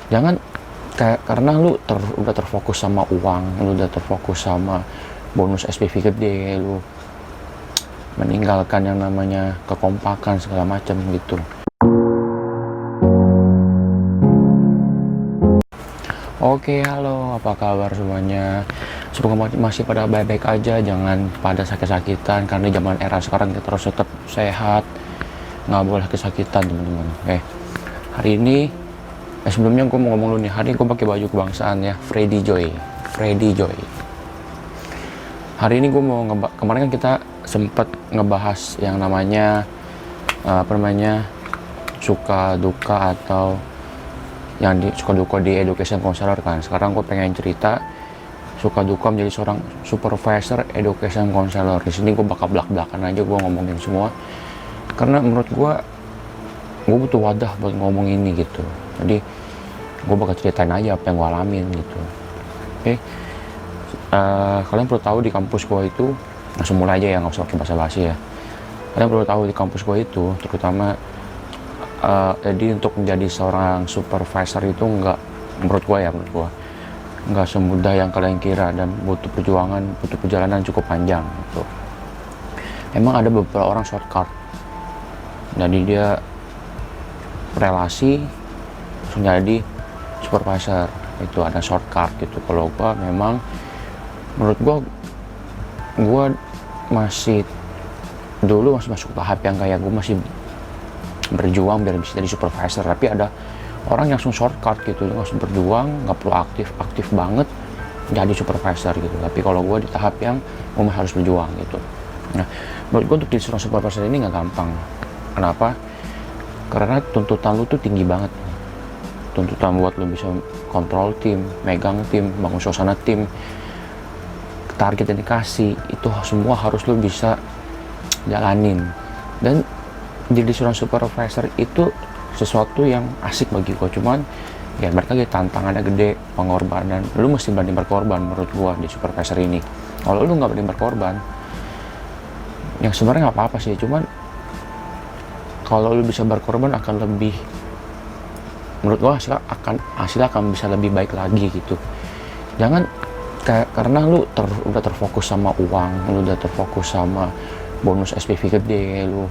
Jangan kayak karena lu udah terfokus sama uang, lu udah terfokus sama bonus SPV gede, lu meninggalkan yang namanya kekompakan segala macam gitu. Oke, halo, apa kabar semuanya? Semoga masih pada baik-baik aja, jangan pada sakit-sakitan, karena zaman era sekarang kita harus tetap sehat, nggak boleh kesakitan teman-teman. Hari ini, sebelumnya gue mau ngomong dulu nih, hari ini gue pakai baju kebangsaan ya, Freddy Joy. Hari ini gue mau kemarin kan kita sempat ngebahas yang namanya suka duka atau yang suka duka di education counselor kan. Sekarang gue pengen cerita suka duka menjadi seorang supervisor education counselor. Di sini gue bakal belak-belakan aja gue ngomongin semua, karena menurut gue butuh wadah buat ngomong ini gitu. Jadi gue bakal ceritain aja apa yang gue alamin gitu. Kalian perlu tahu di kampus gue itu, langsung mulai aja ya, nggak usah pakai basa-basi ya. Kalian perlu tahu di kampus gue itu, terutama jadi untuk menjadi seorang supervisor itu menurut gue nggak semudah yang kalian kira, dan butuh perjalanan cukup panjang gitu. Emang ada beberapa orang shortcut, jadi dia relasi langsung jadi supervisor, itu ada shortcut gitu. Kalau gue memang menurut gue masih dulu masuk tahap yang kayak gue masih berjuang biar bisa jadi supervisor, tapi ada orang yang langsung shortcut gitu, langsung berjuang, nggak perlu aktif banget jadi supervisor gitu. Tapi kalau gue di tahap yang gue masih harus berjuang gitu. Nah, menurut gue untuk jadi seorang supervisor ini nggak gampang. Kenapa? Karena tuntutan lu tuh tinggi banget. Tuntutan buat lu bisa kontrol tim, megang tim, bangun suasana tim, target yang dikasih itu semua harus lu bisa jalanin. Dan jadi seorang supervisor itu sesuatu yang asik bagi gue, cuman ya mereka tantangannya gede, pengorbanan, lu mesti berani berkorban menurut gue di supervisor ini. Kalau lu nggak berani berkorban, yang sebenarnya nggak apa-apa sih, cuman kalau lu bisa berkorban akan lebih, menurut gue hasilnya akan bisa lebih baik lagi gitu. Jangan karena lu udah terfokus sama uang, lu udah terfokus sama bonus SPV gede, lu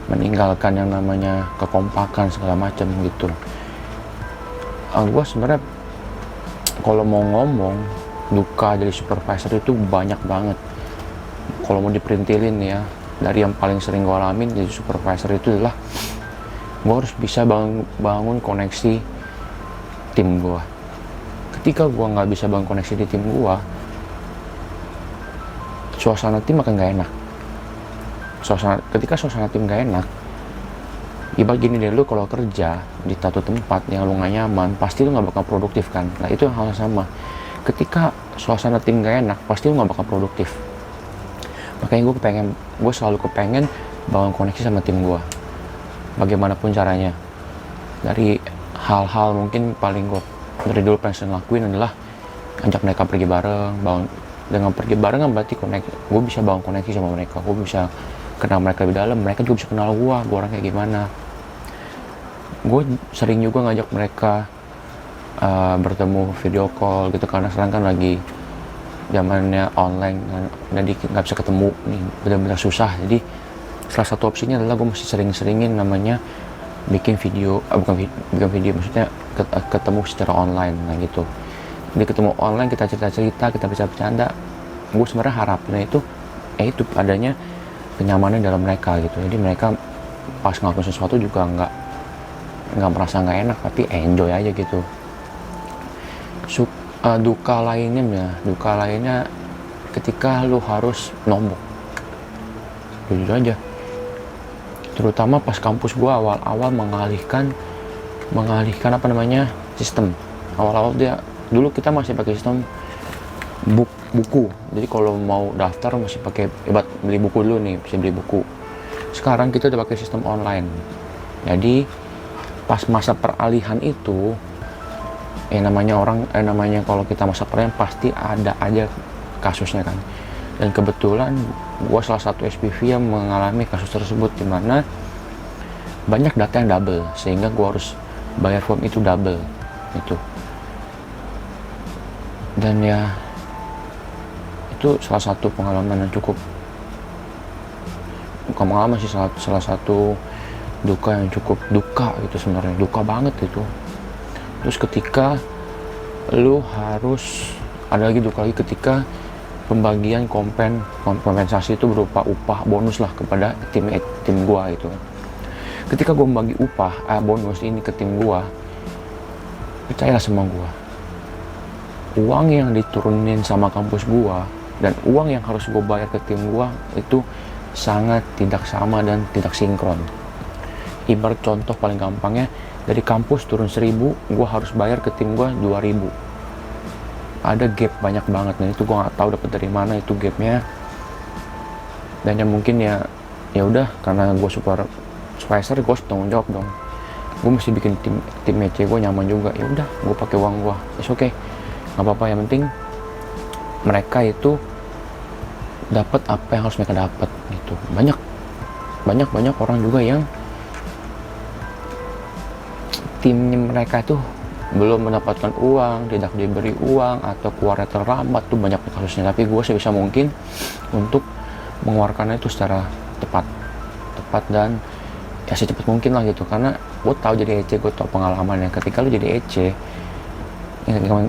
meninggalkan yang namanya kekompakan segala macam gitu. Gue sebenarnya kalau mau ngomong duka jadi supervisor itu banyak banget. Kalau mau diperintilin ya, dari yang paling sering gue alamin jadi supervisor itu adalah gue harus bisa bangun koneksi tim gue. Ketika gue nggak bisa bangun koneksi di tim gue, suasana tim akan nggak enak. Ketika suasana tim gak enak, ibarat gini deh, lu kalau kerja di satu tempat yang lu gak nyaman, pasti lu gak bakal produktif kan. Nah itu yang hal sama, ketika suasana tim gak enak, pasti lu gak bakal produktif. Makanya gue selalu kepengen bangun koneksi sama tim gue, bagaimanapun caranya. Dari hal-hal mungkin paling gue dari dulu pengen lakuin adalah ajak mereka pergi bareng. Dengan pergi bareng kan berarti gue bisa bangun koneksi sama mereka, gue bisa kenal mereka lebih dalam, mereka juga bisa kenal gue orang kayak gimana. Gue sering juga ngajak mereka bertemu video call gitu, karena sekarang kan lagi zamannya online kan, jadi nggak bisa ketemu nih, benar-benar susah. Jadi salah satu opsinya adalah gue mesti sering-seringin namanya bikin video, bikin video maksudnya ketemu secara online nah gitu. Jadi ketemu online, kita cerita-cerita, kita bisa bercanda. Gue sebenarnya harapnya itu adanya kenyamanan dalam mereka gitu. Jadi mereka pas ngelakuin sesuatu juga nggak merasa nggak enak, tapi enjoy aja gitu. Duka lainnya ketika lu harus nombok, jujur aja. Terutama pas kampus gue awal-awal mengalihkan sistem. Awal-awal dulu kita masih pakai sistem buku. Jadi kalau mau daftar masih pakai beli buku dulu nih, bisa beli buku. Sekarang kita udah pakai sistem online. Jadi pas masa peralihan itu namanya kalau kita masa peralihan pasti ada aja kasusnya kan. Dan kebetulan gua salah satu SPV yang mengalami kasus tersebut, di mana banyak data yang double, sehingga gua harus bayar form itu double itu. Dan ya itu salah satu pengalaman yang cukup, bukan pengalaman sih, salah satu duka yang cukup duka gitu sebenarnya, duka banget itu. Terus ketika lu harus ada lagi duka lagi ketika pembagian kompensasi itu berupa upah bonus lah kepada tim gua itu. Ketika gua membagi upah bonus ini ke tim gua, percayalah sama gua, uang yang diturunin sama kampus gua dan uang yang harus gua bayar ke tim gua itu sangat tidak sama dan tidak sinkron. Ibarat contoh paling gampangnya, dari kampus turun 1.000, gua harus bayar ke tim gua 2.000. Ada gap banyak banget, dan itu gua nggak tahu dapat dari mana itu gapnya. Dan yang mungkin ya udah, karena gua supervisor, gua harus tanggung jawab dong. Gua mesti bikin tim EC gua nyaman juga. Ya udah, gua pakai uang gua. It's okay, nggak apa-apa. Yang penting mereka itu dapat apa yang harus mereka dapat gitu. Banyak orang juga yang timnya mereka itu belum mendapatkan uang, tidak diberi uang, atau keluarnya terlambat, tuh banyak kasusnya. Tapi gue sebisa mungkin untuk mengeluarkannya itu secara tepat dan ya secepat mungkin lah gitu. Karena gue tahu jadi EC, gue tahu pengalamannya. Ketika lu jadi EC,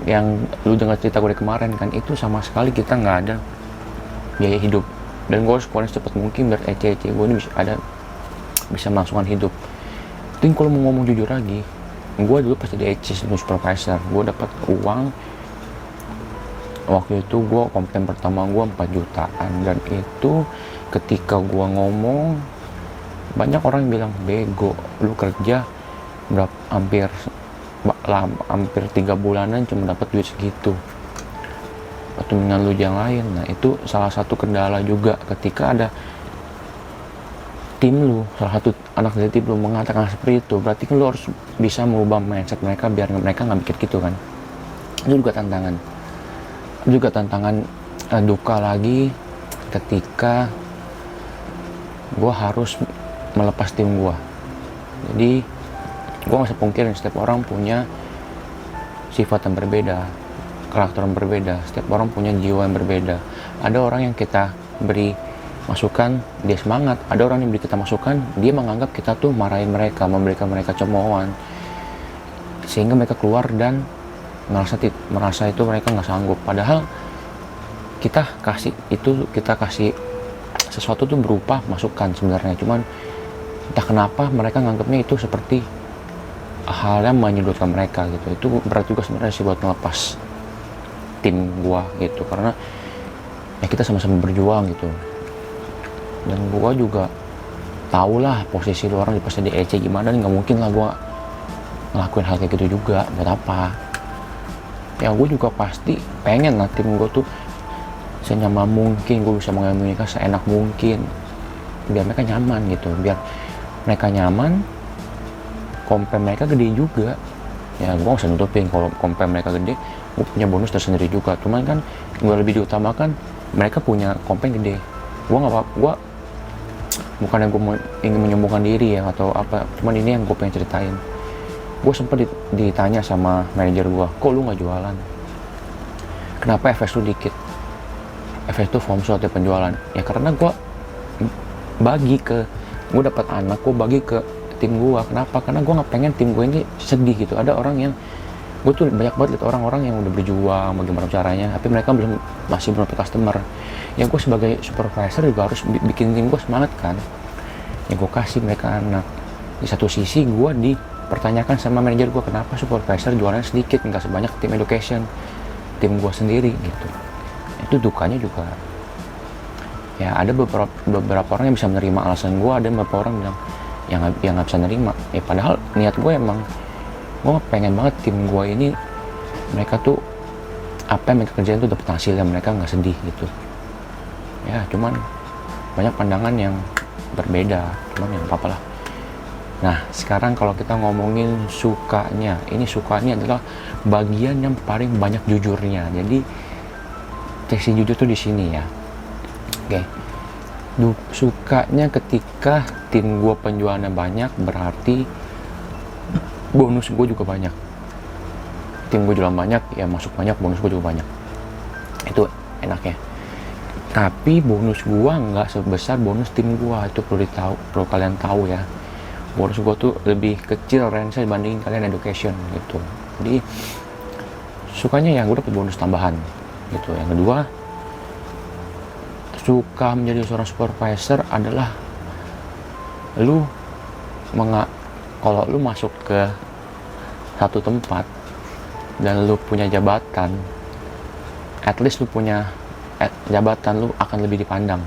yang lu dengar cerita gue dari kemarin kan, itu sama sekali kita nggak ada biaya hidup, dan gue harus keluarin secepat mungkin biar EC gue ini bisa melangsungkan hidup. Tapi kalau mau ngomong jujur lagi, gue dulu pas jadi EC sebelum supervisor, gue dapat uang waktu itu, gue komplain pertama gue 4 jutaan, dan itu ketika gue ngomong banyak orang yang bilang, bego, lu kerja hampir 3 bulanan cuma dapat duit segitu, atau dengan lu yang lain. Nah itu salah satu kendala juga ketika ada tim lu, salah satu anak dari tim lu mengatakan seperti itu, berarti kan lu harus bisa mengubah mindset mereka biar mereka nggak mikir gitu kan. Itu juga tantangan duka lagi ketika gue harus melepas tim gue. Jadi gue nggak bisa pungkirin, setiap orang punya sifat yang berbeda, karakter yang berbeda, setiap orang punya jiwa yang berbeda. Ada orang yang kita beri masukan, dia semangat. Ada orang yang beri kita masukan, dia menganggap kita tuh marahin mereka, memberikan mereka cemoohan, sehingga mereka keluar dan merasa itu mereka nggak sanggup. Padahal kita kasih sesuatu tuh berupa masukan sebenarnya, cuman entah kenapa mereka nganggapnya itu seperti hal yang menyudutkan mereka gitu. Itu berat juga sebenarnya sih buat ngelepas tim gua gitu, karena ya kita sama-sama berjuang gitu. Dan gua juga tau lah posisi lu orang pas di EC gimana, nggak mungkin lah gua ngelakuin hal kayak gitu juga. Buat apa? Ya gua juga pasti pengen lah tim gua tuh senyaman mungkin, gua bisa mengambil mereka seenak mungkin biar mereka nyaman gitu. Biar mereka nyaman, kompen mereka gede juga. Ya gua nggak usah nutupin kalau kompen mereka gede, gua punya bonus tersendiri juga. Cuman kan gua lebih diutamakan mereka punya kompen gede. Gua bukannya gue ingin menyombongkan diri ya atau apa, cuman ini yang gue pengen ceritain. Gue sempat ditanya sama manajer gue, kok lu nggak jualan? Kenapa FS lu dikit? FS itu form slot ya penjualan. Ya karena gue dapat anak, gue bagi ke tim gue. Kenapa? Karena gue nggak pengen tim gue ini sedih gitu. Ada orang yang, gue tuh banyak banget lihat orang-orang yang udah berjuang bagaimana caranya, tapi mereka masih belum dapat customer. Ya gue sebagai supervisor juga harus bikin tim gue semangat kan. Ya gue kasih mereka anak. Di satu sisi gue dipertanyakan sama manajer gue, kenapa supervisor jualannya sedikit, nggak sebanyak tim education, tim gue sendiri gitu. Itu dukanya juga. Ya ada beberapa orang yang bisa menerima alasan gue, ada beberapa orang bilang yang nggak bisa nerima. Ya padahal niat gue emang, gue pengen banget tim gue ini mereka tuh apa yang mereka kerjain tuh dapat hasilnya, mereka nggak sedih gitu. Ya cuman banyak pandangan yang berbeda, cuman yang apa-apa lah. Nah sekarang kalau kita ngomongin sukanya, ini sukanya adalah bagian yang paling banyak jujurnya. Jadi seksi jujur tuh di sini ya. Oke. Sukanya ketika tim gua penjualannya banyak, berarti bonus gue juga banyak. Tim gue jualan banyak, ya masuk banyak, bonus gue juga banyak. Itu enaknya. Tapi bonus gue nggak sebesar bonus tim gue, itu perlu kalian tahu ya. Bonus gue tuh lebih kecil range dibandingin kalian education gitu. Jadi sukanya ya gue dapet bonus tambahan gitu. Yang kedua, suka menjadi seorang supervisor adalah lu kalau lu masuk ke satu tempat dan lu punya jabatan, at least lu punya jabatan, lu akan lebih dipandang.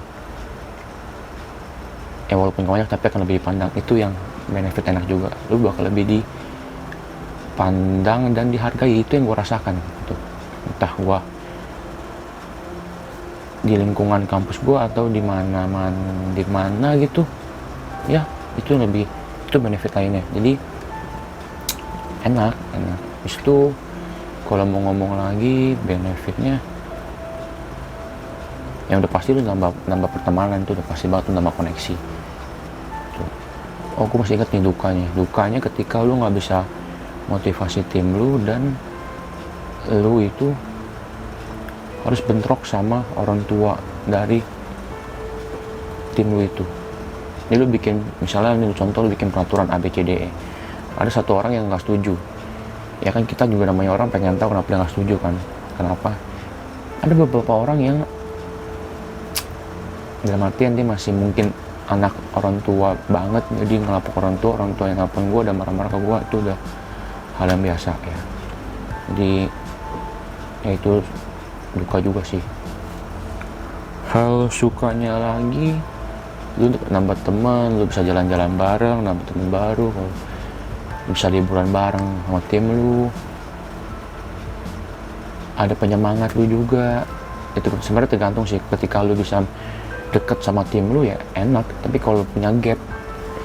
Ya walaupun gak banyak tapi akan lebih dipandang. Itu yang benefit enak juga, lu bakal lebih dipandang dan dihargai. Itu yang gue rasakan gitu. Entah gue di lingkungan kampus gue atau di mana gitu ya, itu benefit lainnya. Jadi enak. Terus itu kalau mau ngomong lagi benefitnya, yang udah pasti lu nambah pertemanan, itu udah pasti banget, lu nambah koneksi tuh. Oh, gue masih ingat nih dukanya ketika lu nggak bisa motivasi tim lu dan lu itu harus bentrok sama orang tua dari tim lu itu. Ini lu bikin, misalnya ini contoh, lu bikin peraturan ABCDE, ada satu orang yang nggak setuju, ya kan kita juga namanya orang pengen tahu kenapa dia nggak setuju kan. Kenapa? Ada beberapa orang yang dalam artian dia masih mungkin anak orang tua banget, jadi ngelapor orang tua yang nelfon gue dan marah-marah ke gue, itu udah hal yang biasa ya. Jadi ya itu duka juga sih. Hal sukanya lagi, lu nambah teman, lu bisa jalan-jalan bareng, nambah teman baru, bisa liburan bareng sama tim lu, ada penyemangat lu juga. Itu sebenarnya tergantung sih, ketika lu bisa deket sama tim lu ya enak, tapi kalau punya gap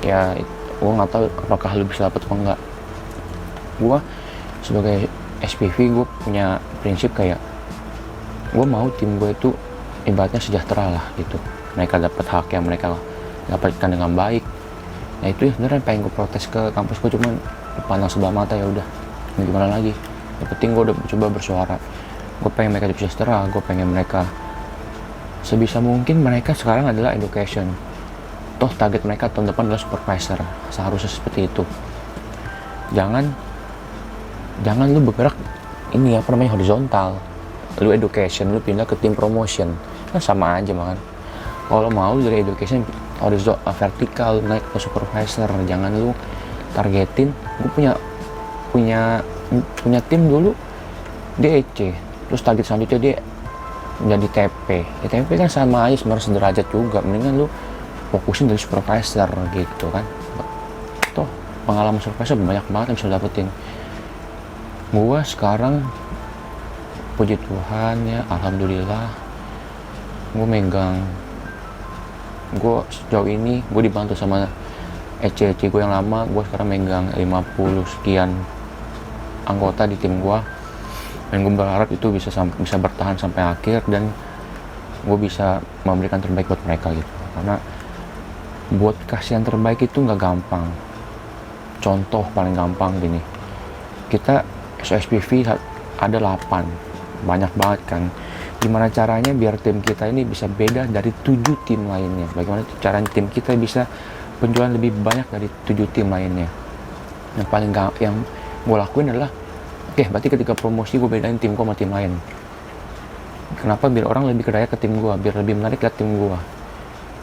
ya gue nggak tahu apakah lu bisa dapet atau enggak. Gue sebagai SPV gue punya prinsip kayak gue mau tim gue itu ibaratnya sejahtera lah gitu, mereka dapat hak yang mereka dapatkan dengan baik. Nah itu ya sebenarnya pengen gue protes ke kampus gue, cuman pandang sebelah mata, ya udah gimana lagi. Yang penting gue udah coba bersuara, gue pengen mereka hidup sejahtera, gue pengen mereka sebisa mungkin, mereka sekarang adalah education, toh target mereka tahun depan adalah supervisor, seharusnya seperti itu. Jangan lu bergerak ini apa namanya horizontal, lu education lu pindah ke tim promotion, kan sama aja man. Kalau mau dari education horizontal vertikal naik ke supervisor, jangan lu targetin. Gue punya tim dulu dia EC, terus target selanjutnya dia jadi TP. Ya, TP kan sama aja sebenarnya, sederajat juga. Mendingan lu fokusin dari supervisor gitu kan. Toh pengalaman supervisor banyak banget yang bisa dapetin. Gua sekarang puji Tuhan ya, alhamdulillah gue sejauh ini gue dibantu sama EC gue yang lama. Gue sekarang megang 50 sekian anggota di tim gue, dan gue berharap itu bisa bertahan sampai akhir, dan gue bisa memberikan terbaik buat mereka gitu. Karena buat kasih yang terbaik itu nggak gampang. Contoh paling gampang gini, kita SPV ada 8, banyak banget kan. Gimana caranya biar tim kita ini bisa beda dari 7 tim lainnya? Bagaimana caranya tim kita bisa penjualan lebih banyak dari 7 tim lainnya? Yang gue lakuin adalah, oke, berarti ketika promosi gue bedain tim gue sama tim lain. Kenapa? Biar orang lebih kedaya ke tim gue, biar lebih menarik lihat tim gue.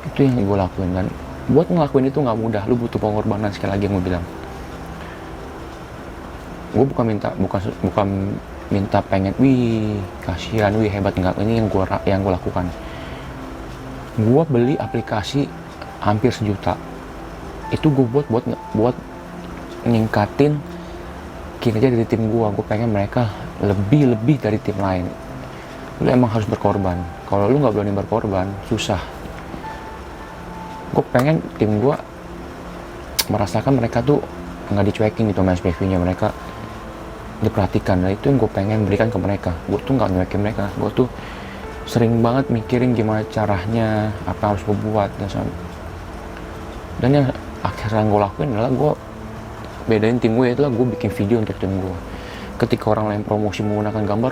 Itu yang gue lakuin. Dan buat ngelakuin itu nggak mudah, lu butuh pengorbanan. Sekali lagi yang gue bilang, gue bukan minta pengen wih kasihan, wih hebat, enggak. Ini yang gue lakukan. Gue beli aplikasi hampir 1 juta. Itu gue buat ningkatin kinerja dari tim gue. Gue pengen mereka lebih dari tim lain. Lu emang harus berkorban. Kalau lu nggak berani berkorban, susah. Gue pengen tim gue merasakan mereka tuh nggak dicuekin gitu sama SPV-nya, mereka diperhatikan. Dan itu yang gue pengen berikan ke mereka. Gue tuh nggak nyuekin mereka, gue tuh sering banget mikirin gimana caranya, apa harus gue buat. Dan yang akhirnya gue lakuin adalah gue bedain tim gue itulah gue bikin video untuk tim gue. Ketika orang lain promosi menggunakan gambar,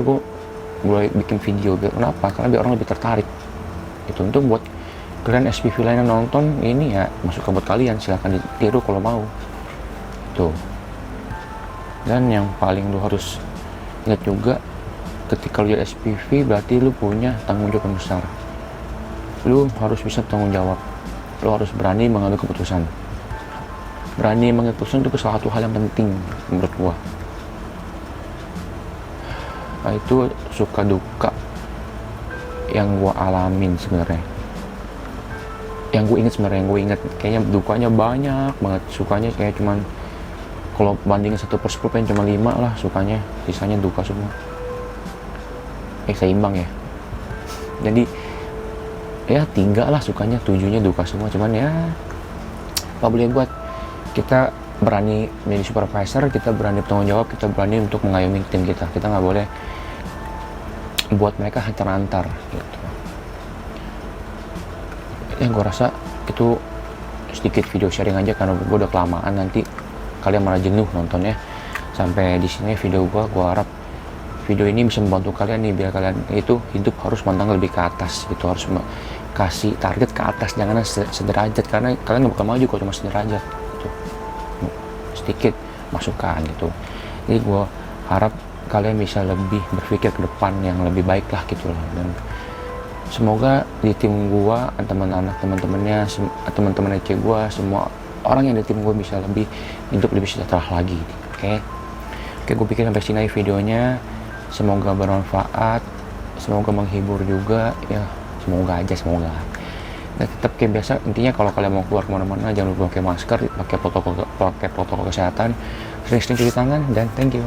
gue bikin video. Kenapa? Karena biar orang lebih tertarik. Itu untuk buat kalian SPV lain yang nonton ini ya, masuk ke buat kalian, silahkan ditiru kalau mau. Tuh. Dan yang paling lu harus ingat juga, ketika lu jadi SPV berarti lu punya tanggung jawab yang besar. Lu harus bisa tanggung jawab. Lu harus berani mengambil keputusan. Berani mengambil keputusan itu salah satu hal yang penting menurut gua. Nah, itu suka duka yang gua alamin sebenarnya. Yang gue inget kayaknya dukanya banyak banget. Sukanya kayak cuman, kalau bandingin 1/10 pengen cuma 5 lah sukanya, sisanya duka semua. Seimbang ya. Jadi ya 3 lah sukanya, 7-nya duka semua. Cuman ya apa boleh buat, kita berani menjadi supervisor, kita berani bertanggung jawab, kita berani untuk mengayomi tim kita. Kita nggak boleh buat mereka hantar-hantar gitu. Yang gue rasa itu sedikit video sharing aja, karena gue udah kelamaan, nanti kalian malah jenuh nontonnya. Sampai di sini video gue harap video ini bisa membantu kalian nih, biar kalian itu hidup harus mandang lebih ke atas gitu, harus kasih target ke atas, jangan sederajat, karena kalian gak bakal maju kalau cuma sederajat gitu. Sedikit masukan gitu. Jadi gue harap kalian bisa lebih berpikir ke depan yang lebih baik lah gitu loh. Dan semoga di tim gua, teman-temannya, teman-teman EC gua, semua orang yang di tim gua bisa hidup lebih sejahtera lagi. Oke, gue pikir sampai sini videonya. Semoga bermanfaat, semoga menghibur juga ya, semoga. Dan tetap kayak biasa, intinya kalau kalian mau keluar kemana-mana jangan lupa pakai masker, pakai protokol kesehatan, sering-sering cuci tangan, dan thank you.